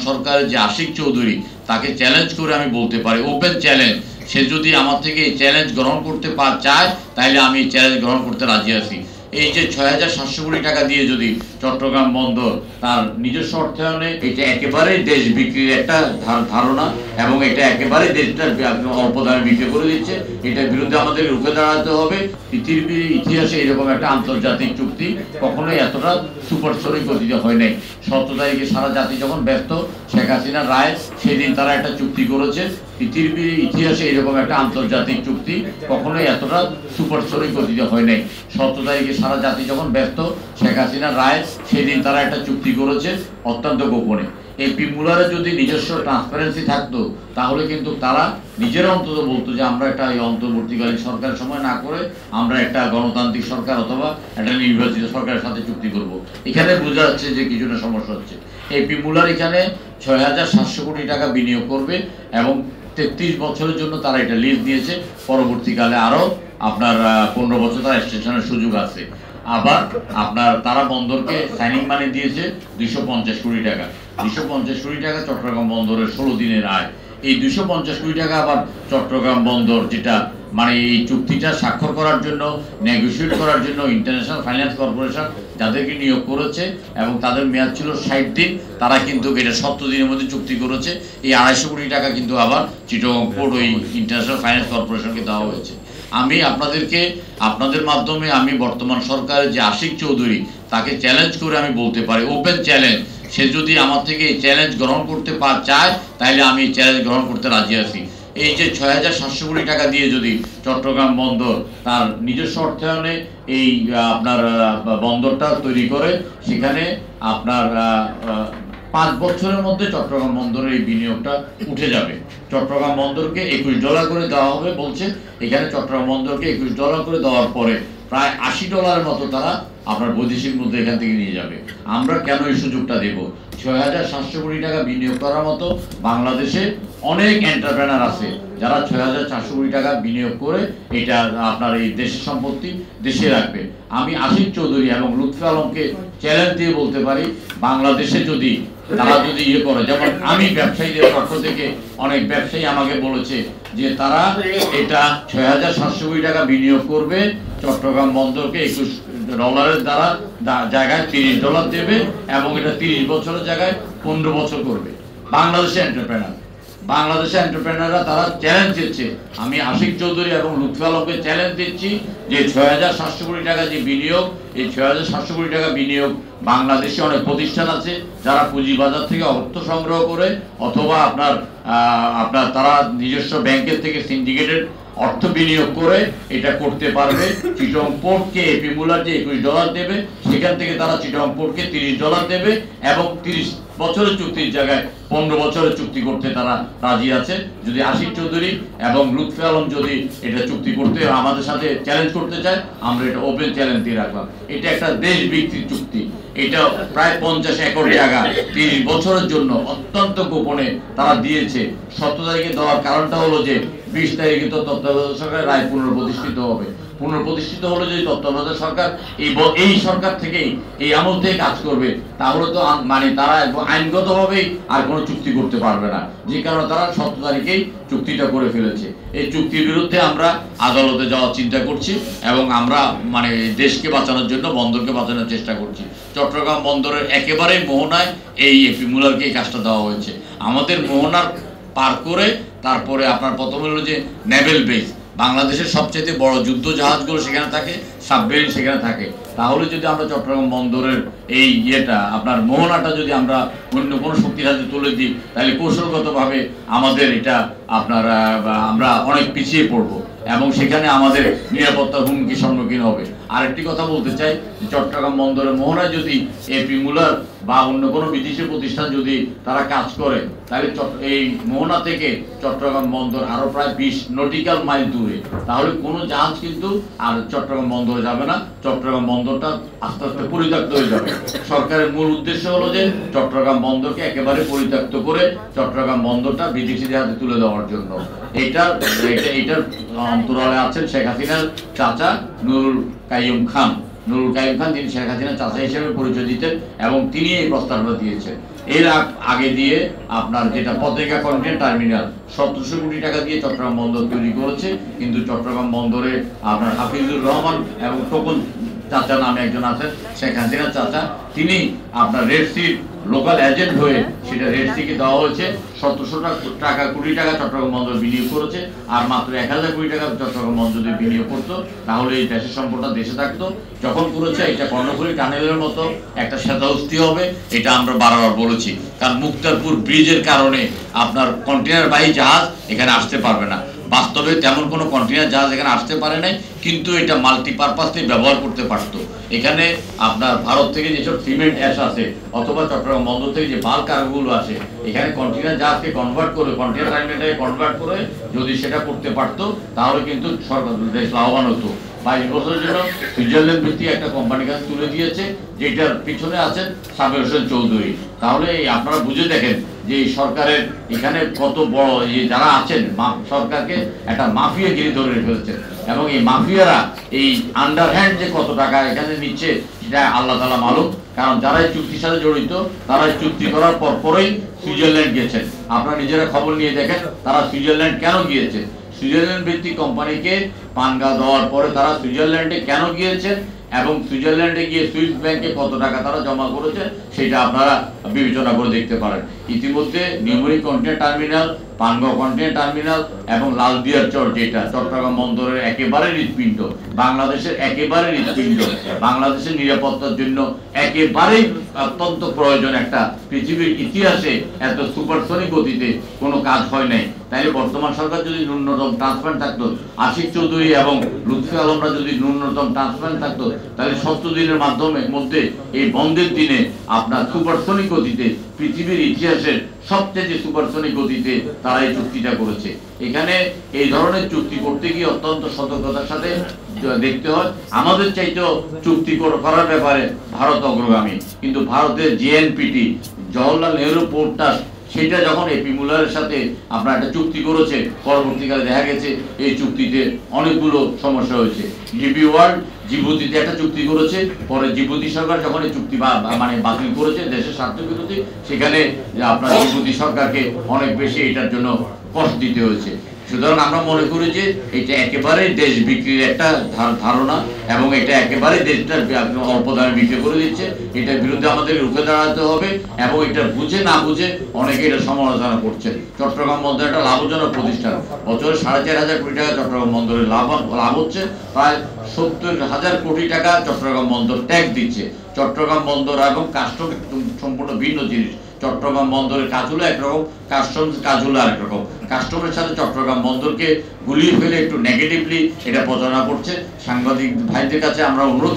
সরকারের যে আশিক চৌধুরী, তাকে চ্যালেঞ্জ করে আমি বলতে পারি, ওপেন চ্যালেঞ্জ, সে যদি আমার থেকে এই চ্যালেঞ্জ গ্রহণ করতে চায় তাহলে আমি এই চ্যালেঞ্জ গ্রহণ করতে রাজি আছি। এই যে ৬,৭০০ কোটি টাকা দিয়ে যদি চট্টগ্রাম বন্দর তার নিজস্ব অর্থায়নে, এটা একেবারে দেশ বিক্রির একটা ধারণা এবং এটা একেবারে দেশটা অল্প দামে বিক্রি করে দিচ্ছে। এটার বিরুদ্ধে আমাদের রুখে দাঁড়াতে হবে। পৃথিবীর ইতিহাসে এরকম একটা আন্তর্জাতিক চুক্তি কখনোই এতটা সুপারসনিক গতিতে হয় নাই। ১৭ তারিখে সারা জাতি যখন ব্যস্ত, শেখ হাসিনার রায়, সেদিন তারা একটা চুক্তি করেছে। পৃথিবীর ইতিহাসে এরকম একটা আন্তর্জাতিক চুক্তি কখনোই এতটা সুপারসনিক গতিতে হয় নাই। ১৭ তারিখে সারা জাতি যখন ব্যস্ত, শেখ হাসিনার রায়, সেদিন তারা একটা চুক্তি করেছে অত্যন্ত গোপনে। এপি মুলারের যদি নিজস্ব ট্রান্সপারেন্সি থাকতো তাহলে কিন্তু তারা নিজেরা অন্তত বলতো যে আমরা একটা এই অন্তর্বর্তীকালীন সরকারের সময় না করে আমরা একটা গণতান্ত্রিক সরকার অথবা একটা নির্বাচিত সরকারের সাথে চুক্তি করব। এখানে বোঝা যাচ্ছে যে কিছুটা সমস্যা হচ্ছে। এপি মুলার এখানে ৬,৭০০ কোটি টাকা বিনিয়োগ করবে এবং ৩৩ বছরের জন্য তারা এটা লিজ দিয়েছে। পরবর্তীকালে আরও আপনার ১৫ বছর তারা এক্সটেনশনের সুযোগ আছে। আবার আপনার তারা বন্দরকে সাইনিং মানি দিয়েছে ২৫০ কোটি টাকা। ২৫০ কোটি টাকা চট্টগ্রাম বন্দরের ১৬ দিনের আয়। এই ২৫০ কোটি টাকা আবার চট্টগ্রাম বন্দর যেটা মানে এই চুক্তিটা স্বাক্ষর করার জন্য, নেগোসিয়েট করার জন্য ইন্টারন্যাশনাল ফাইন্যান্স কর্পোরেশন যাদেরকে নিয়োগ করেছে এবং তাদের মেয়াদ ছিল ৬০ দিন, তারা কিন্তু এটা ৭০ দিনের মধ্যে চুক্তি করেছে। এই ২৫০ কোটি টাকা কিন্তু আবার চিটাগং পোর্ট ওই ইন্টারন্যাশনাল ফাইন্যান্স কর্পোরেশনকে দেওয়া হয়েছে। আমি আপনাদের মাধ্যমে আমি বর্তমান সরকারের যে আশিক চৌধুরী, তাকে চ্যালেঞ্জ করে আমি বলতে পারি, ওপেন চ্যালেঞ্জ, সে যদি আমার থেকে এই চ্যালেঞ্জ গ্রহণ করতে চায় তাহলে আমি এই চ্যালেঞ্জ গ্রহণ করতে রাজি আছি। এই যে ৬,৭০০ কোটি টাকা দিয়ে যদি চট্টগ্রাম বন্দর তার নিজস্ব অর্থায়নে এই আপনার বন্দরটা তৈরি করে, সেখানে আপনার ৫ বছরের মধ্যে চট্টগ্রাম বন্দরের এই বিনিয়োগটা উঠে যাবে। চট্টগ্রাম বন্দরকে $২১ করে দেওয়া হবে বলছে। এখানে চট্টগ্রাম বন্দরকে $২১ করে দেওয়ার পরে প্রায় $৮০ মতো তারা আপনার বৈদেশিক মুদ্রা এখান থেকে নিয়ে যাবে। আমরা কেন এই সুযোগটা দেব? ৬,৭০০ কোটি টাকা বিনিয়োগ করার মতো বাংলাদেশে অনেক এন্টারপ্রেনার আছে যারা ৬,৪০০ কোটি টাকা বিনিয়োগ করে এটা আপনার এই দেশের সম্পত্তি দেশে রাখবে। আমি আশিক চৌধুরী এবং লুৎফর আলমকে চ্যালেঞ্জ দিয়ে বলতে পারি, বাংলাদেশে যদি তারা যদি ইয়ে করে, যেমন আমি ব্যবসায়ীদের পক্ষ থেকে অনেক ব্যবসায়ী আমাকে বলেছে যে তারা এটা ৬,৭০০ কোটি টাকা বিনিয়োগ করবে, চট্টগ্রাম বন্দরকে $২১ দ্বারা জায়গায় $৩০ দেবে এবং এটা ৩০ বছরের জায়গায় ১৫ বছর করবে। বাংলাদেশের এন্টারপ্রেনাররা তারা চ্যালেঞ্জ দিচ্ছে। আমি আশিক চৌধুরী এবং লুৎফর আলমকে চ্যালেঞ্জ দিচ্ছি যে ৬,৭০০ কোটি টাকা যে বিনিয়োগ, এই ৬,৭০০ কোটি টাকা বিনিয়োগ বাংলাদেশে অনেক প্রতিষ্ঠান আছে যারা পুঁজিবাজার থেকে অর্থ সংগ্রহ করে অথবা আপনার তারা নিজস্ব ব্যাংকের থেকে সিন্ডিকেটেড অর্থ বিনিয়োগ করে এটা করতে পারবে। চিটাগং পোর্টকে এপি মুলার যে $২১ দেবে, সেখান থেকে তারা চিটাগং পোর্টকে $৩০ দেবে এবং ৩০ বছরের চুক্তির জায়গায় ১৫ বছরের চুক্তি করতে তারা রাজি আছে। যদি আশিক চৌধুরী এবং লুৎফর আলম যদি এটা চুক্তি করতে আমাদের সাথে চ্যালেঞ্জ করতে চায়, আমরা এটা ওপেন চ্যালেঞ্জ দিয়ে রাখলাম। এটা একটা দেশ ভিত্তিক চুক্তি। এটা প্রায় ৫০ একর জায়গা ৩০ বছরের জন্য অত্যন্ত গোপনে তারা দিয়েছে। ১৭ তারিখে দেওয়ার কারণটা হলো যে ২০ তারিখে তো তত্ত্বাবধায়ক সরকার রায় পুনঃপ্রতিষ্ঠিত হবে। পুনঃপ্রতিষ্ঠিত হলে যদি তত্ত্বাবধায়ক সরকার এই সরকার থেকেই এই আমল থেকে কাজ করবে, তাহলে তো মানে তারা আইনগতভাবেই আর কোনো চুক্তি করতে পারবে না, যে কারণে তারা ১৭ তারিখেই চুক্তিটা করে ফেলেছে। এই চুক্তির বিরুদ্ধে আমরা আদালতে যাওয়ার চিন্তা করছি এবং আমরা মানে দেশকে বাঁচানোর জন্য বন্দরকে বাঁচানোর চেষ্টা করছি। চট্টগ্রাম বন্দরের একেবারেই মোহনায় এই এপি মুলারকে এই কাজটা দেওয়া হয়েছে। আমাদের মোহনার পার করে তারপরে আপনার প্রথম হলো যে নেভেল বেস, বাংলাদেশের সবচেয়ে বড় যুদ্ধ জাহাজগুলো সেখানে থাকে, সাবমেরিন সেখানে থাকে। তাহলে যদি আমরা চট্টগ্রাম বন্দরের এই আপনার মোহনাটা যদি আমরা অন্য কোনো শক্তির হাতে তুলে দিই, তাহলে কৌশলগতভাবে আমাদের এটা আমরা অনেক পিছিয়ে পড়বো এবং সেখানে আমাদের নিরাপত্তার হুমকির সম্মুখীন হবে। আরেকটি কথা বলতে চাই, চট্টগ্রাম বন্দরের মোহনায় যদি এপি মুলার বা অন্য কোনো বিদেশি প্রতিষ্ঠান যদি তারা কাজ করে, তাহলে এই মোহনা থেকে চট্টগ্রাম বন্দর আরো প্রায় ২০ নটিক্যাল মাইল দূরে। তাহলে কোনো জাহাজ কিন্তু আর চট্টগ্রাম বন্দরে যাবে না, চট্টগ্রাম বন্দরটা আস্তে আস্তে পরিত্যক্ত হয়ে যাবে। সরকারের মূল উদ্দেশ্য হলো যে চট্টগ্রাম বন্দরকে একেবারে পরিত্যক্ত করে চট্টগ্রাম বন্দরটা বিদেশিদের হাতে তুলে দেওয়ার জন্য। এইটার অন্তরালে আছেন শেখ হাসিনার চাচা নুরুল কাইয়ুম খান, যিনি শেখ হাসিনার চাচা হিসেবে পরিচয় দিতেন এবং তিনি এই প্রস্তাবটা দিয়েছেন। এর আগে দিয়ে আপনার যেটা পতেঙ্গা কন্টেইনার টার্মিনাল 1700 কোটি টাকা দিয়ে চট্টগ্রাম বন্দর তৈরি করেছে, কিন্তু চট্টগ্রাম বন্দরে আপনার হাফিজুর রহমান এবং টোকন চাচা নামে একজন আছেন, শেখ হাসিনা চাচা, তিনি আপনার রেড সির লোকাল এজেন্ট হয়ে সেটা রেড সিকে দেওয়া হয়েছে। 1700 কোটি টাকা চট্টগ্রাম বন্দর বিনিয়োগ করেছে, আর মাত্র 1000 কোটি টাকা চট্টগ্রাম বন্দর যদি বিনিয়োগ করতো তাহলে এই দেশের সম্পদটা দেশে থাকতো। যখন করেছে এটা কর্ণফুলী টানেলের মতো একটা শ্বেতাউস্তি হবে, এটা আমরা বারবার বলেছি। কারণ মুক্তারপুর ব্রিজের কারণে আপনার কন্টেনারবাহী জাহাজ এখানে আসতে পারবে না। বাস্তবে তেমন কোনো কন্টেনার জাহাজ এখানে আসতে পারে নাই, কিন্তু এটা মাল্টিপারপাসলি ব্যবহার করতে পারতো। এখানে আপনার ভারত থেকে যেসব সিমেন্ট অ্যাশ আছে অথবা চট্টগ্রাম বন্দর থেকে যে বাল্ক কার্গোগুলো আসে, এখানে কন্টেনার জাহাজকে কনভার্ট করে, কন্টেনার টার্মিনালটাকে কনভার্ট করে যদি সেটা করতে পারতো তাহলে কিন্তু সরকার দেশ লাভবান হতো। 22 বছরের জন্য সুইজারল্যান্ড ভিত্তিক একটা কোম্পানির কাছে তুলে দিয়েছে, যেটার পিছনে আছেন সাবের হোসেন চৌধুরী। তাহলে আপনারা বুঝে দেখেন যে এই সরকারের এখানে কত বড় যারা আছেন সরকারকে একটা মাফিয়াগিরি ধরে ফেলছে, এবং এই মাফিয়ারা এই আন্ডারহ্যান্ড যে কত টাকা এখানে নিচ্ছে সেটা আল্লাহ তাআলা মালুম। কারণ যারা এই চুক্তির সাথে জড়িত তারা চুক্তি করার পরেই সুইজারল্যান্ড গেছেন। আপনারা নিজেরা খবর নিয়ে দেখেন তারা সুইজারল্যান্ড কেন গিয়েছে। সুইজারল্যান্ড ভিত্তিক কোম্পানিকে পাঙ্গা দেওয়ার পরে তারা সুইজারল্যান্ডে কেন গিয়েছে এবং সুইজারল্যান্ডে গিয়ে সুইস ব্যাংকে কত টাকা তারা জমা করেছে সেটা আপনারা বিবেচনা করে দেখতে পারেন। ইতিমধ্যে new mooring container terminal, Pangaon container terminal এবং লালদিয়ার চর, যেটা চট্টগ্রাম বন্দরের একেবারে হৃৎপিণ্ড, বাংলাদেশের একেবারে হৃৎপিণ্ড, বাংলাদেশের নিরাপত্তার জন্য একেবারেই অত্যন্ত প্রয়োজন। একটা পৃথিবীর ইতিহাসে এত সুপারসনিক গতিতে কোনো কাজ হয় নাই। তাইলে বর্তমান সরকার যদি ন্যূনতম ট্রান্সপারেন্ট থাকতো, আশিক চৌধুরী এবং লুৎফি আলমরা যদি ন্যূনতম ট্রান্সপারেন্ট থাকতো, তাহলে 70 দিনের মধ্যে এই বন্ধের দিনে আপনার সুপারসনিক গতিতে, পৃথিবীর ইতিহাসের সবচেয়ে সুপারসনিক গতিতে তারা এই চুক্তিটা করেছে। এখানে এই ধরনের চুক্তি করতে গিয়ে অত্যন্ত সতর্কতার সাথে দেখতে হয়। আমাদের চাইতেও চুক্তি করার ব্যাপারে ভারত অগ্রগামী, কিন্তু ভারতের JNPT, Jawaharlal Nehru port trust, সেটা যখন এপি মুলারের সাথে আপনার একটা চুক্তি করেছে, পরবর্তীকালে দেখা গেছে এই চুক্তিতে অনেকগুলো সমস্যা হয়েছে। ডিপি ওয়ার্ল্ড জিবুতিতে একটা চুক্তি করেছে, পরে জিবুতি সরকার যখন এই চুক্তি বাতিল করেছে দেশের স্বার্থ বিরোধী, সেখানে আপনার জিবুতি সরকারকে অনেক বেশি এটার জন্য কষ্ট দিতে হয়েছে। সুতরাং আমরা মনে করি যে এটা একেবারে দেশ বিক্রির একটা ধারণা, এবং এটা একেবারে দেশটা অল্প দামে বিক্রি করে দিচ্ছে। এটার বিরুদ্ধে আমাদের রুখে দাঁড়াতে হবে, এবং এটা বুঝে না বুঝে অনেকে এটা সমালোচনা করছে। চট্টগ্রাম বন্দর একটা লাভজনক প্রতিষ্ঠান, বছরে 4500 কোটি টাকা চট্টগ্রাম বন্দরের লাভ হচ্ছে, প্রায় 70,000 কোটি টাকা চট্টগ্রাম বন্দর ট্যাক্স দিচ্ছে। চট্টগ্রাম বন্দর এবং কাস্টম সম্পূর্ণ ভিন্ন জিনিস। চট্টগ্রাম বন্দরের কাজ হলো একরকম, কাস্টমস কাজ হলো আরেক রকম। কাস্টমের সাথে চট্টগ্রাম বন্দরকে গুলিয়ে ফেলে একটু নেগেটিভলি এটা প্রচারণা করছে। সাংবাদিক ভাইদের কাছে আমরা অনুরোধ